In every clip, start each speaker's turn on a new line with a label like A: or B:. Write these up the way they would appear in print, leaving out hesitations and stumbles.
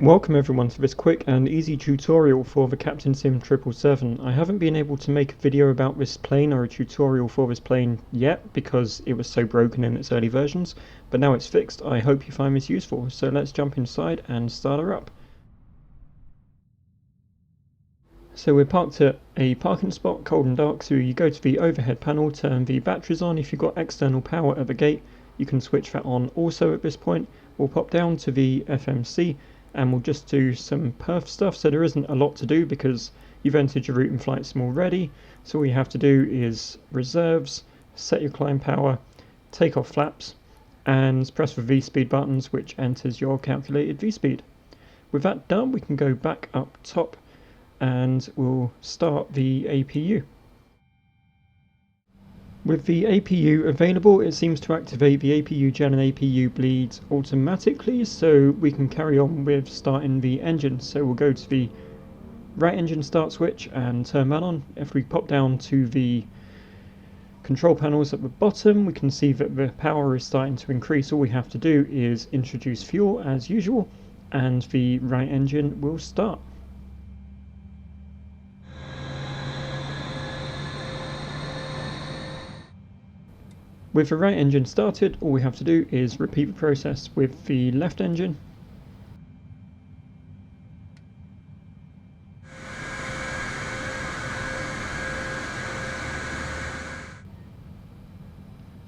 A: Welcome everyone to this quick and easy tutorial for the CaptainSim 777. I haven't been able to make a video about this plane or a tutorial for this plane yet because it was so broken in its early versions, but now it's fixed. I hope you find this useful, so let's jump inside and start her up. So we're parked at a parking spot, cold and dark, so you go to the overhead panel, turn the batteries on. If you've got external power at the gate, you can switch that on also at this point. We'll pop down to the FMC and we'll just do some perf stuff. So there isn't a lot to do because you've entered your route and flight sim already. So all you have to do is reserves, set your climb power, take off flaps, and press the V-speed buttons, which enters your calculated V-speed. With that done, we can go back up top and we'll start the APU. With the APU available, it seems to activate the APU gen and APU bleeds automatically, so we can carry on with starting the engine. So we'll go to the right engine start switch and turn that on. If we pop down to the control panels at the bottom, we can see that the power is starting to increase. All we have to do is introduce fuel as usual, and the right engine will start. With the right engine started, all we have to do is repeat the process with the left engine.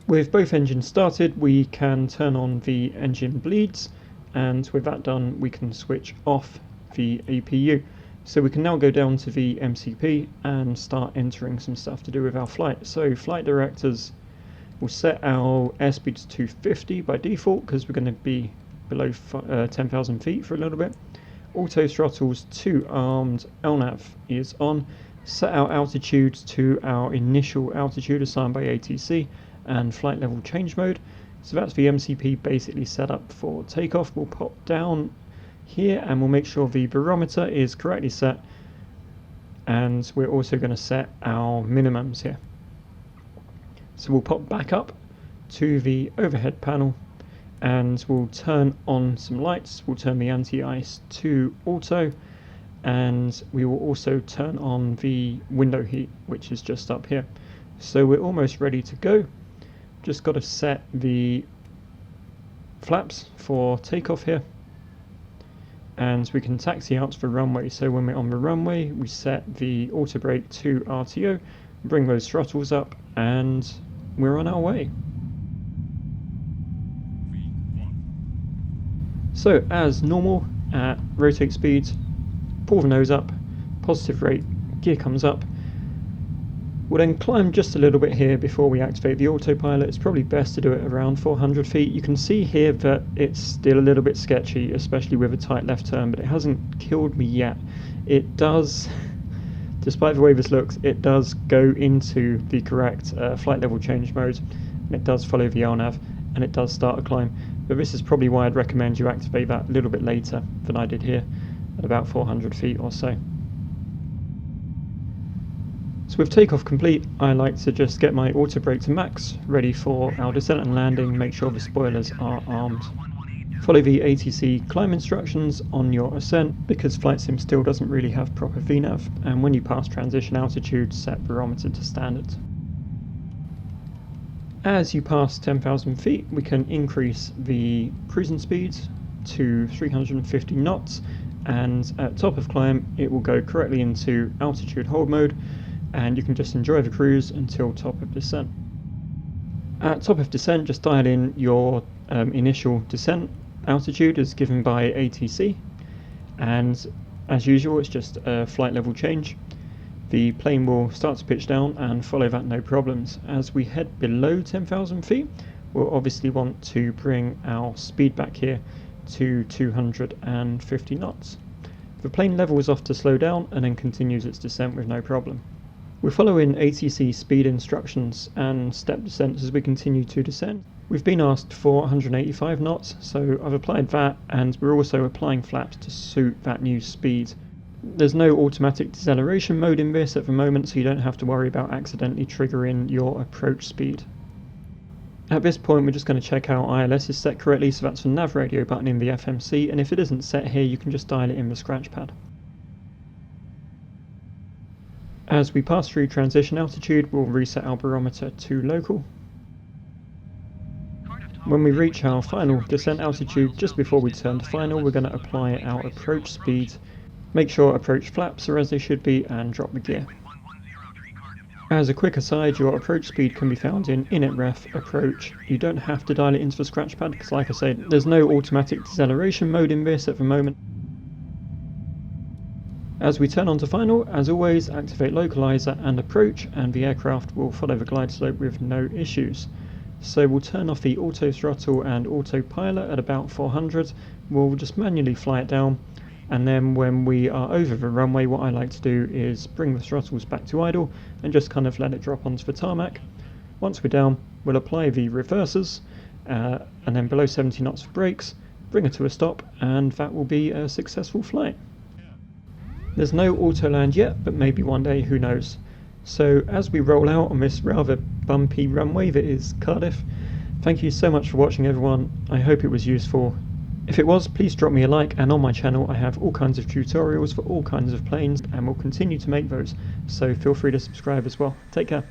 A: With both engines started, we can turn on the engine bleeds, and with that done, we can switch off the APU. So we can now go down to the MCP and start entering some stuff to do with our flight. So flight directors, we'll set our airspeed to 250 by default because we're going to be below 10,000 feet for a little bit. Auto throttles to armed, LNAV is on. Set our altitude to our initial altitude assigned by ATC and flight level change mode. So that's the MCP basically set up for takeoff. We'll pop down here and we'll make sure the barometer is correctly set, and we're also going to set our minimums here. So we'll pop back up to the overhead panel and we'll turn on some lights. We'll turn the anti-ice to auto, and we will also turn on the window heat, which is just up here. So we're almost ready to go. Just got to set the flaps for takeoff here, and we can taxi out to the runway. So when we're on the runway, we set the auto brake to RTO, bring those throttles up, and we're on our way. So as normal, at rotate speed, pull the nose up, positive rate, gear comes up. We'll then climb just a little bit here before we activate the autopilot. It's probably best to do it around 400 feet. You can see here that it's still a little bit sketchy, especially with a tight left turn, but it hasn't killed me yet. It does, despite the way this looks, it does go into the correct flight level change mode, and it does follow the LNAV, and it does start a climb. But this is probably why I'd recommend you activate that a little bit later than I did here, at about 400 feet or so. So with takeoff complete, I like to just get my auto brake to max, ready for our descent and landing, make sure the spoilers are armed. Follow the ATC climb instructions on your ascent because flight sim still doesn't really have proper VNAV, and when you pass transition altitude, set barometer to standard. As you pass 10,000 feet, we can increase the cruising speed to 350 knots, and at top of climb it will go correctly into altitude hold mode, and you can just enjoy the cruise until top of descent. At top of descent, just dial in your initial descent altitude as given by ATC, and as usual it's just a flight level change. The plane will start to pitch down and follow that no problems. As we head below 10,000 feet, we'll obviously want to bring our speed back here to 250 knots. The plane levels off to slow down and then continues its descent with no problem. We're following ATC speed instructions and step descents as we continue to descend. We've been asked for 185 knots, so I've applied that, and we're also applying flaps to suit that new speed. There's no automatic deceleration mode in this at the moment, so you don't have to worry about accidentally triggering your approach speed. At this point we're just going to check out ILS is set correctly, so that's the nav radio button in the FMC, and if it isn't set here you can just dial it in the scratch pad. As we pass through transition altitude, we'll reset our barometer to local. When we reach our final descent altitude, just before we turn to final, we're going to apply our approach speed. Make sure approach flaps are as they should be and drop the gear. As a quick aside, your approach speed can be found in init ref approach. You don't have to dial it into the scratch pad because, like I said, there's no automatic deceleration mode in this at the moment. As we turn on to final, as always, activate localizer and approach, and the aircraft will follow the glide slope with no issues. So we'll turn off the auto throttle and autopilot at about 400. We'll just manually fly it down, and then when we are over the runway, what I like to do is bring the throttles back to idle and just kind of let it drop onto the tarmac. Once we're down, we'll apply the reversers, and then below 70 knots for brakes, bring it to a stop, and that will be a successful flight. There's no auto land yet, but maybe one day, who knows. So as we roll out on this rather bumpy runway that is Cardiff, thank you so much for watching everyone. I hope it was useful. If it was, please drop me a like, and on my channel I have all kinds of tutorials for all kinds of planes and will continue to make those, so feel free to subscribe as well. Take care.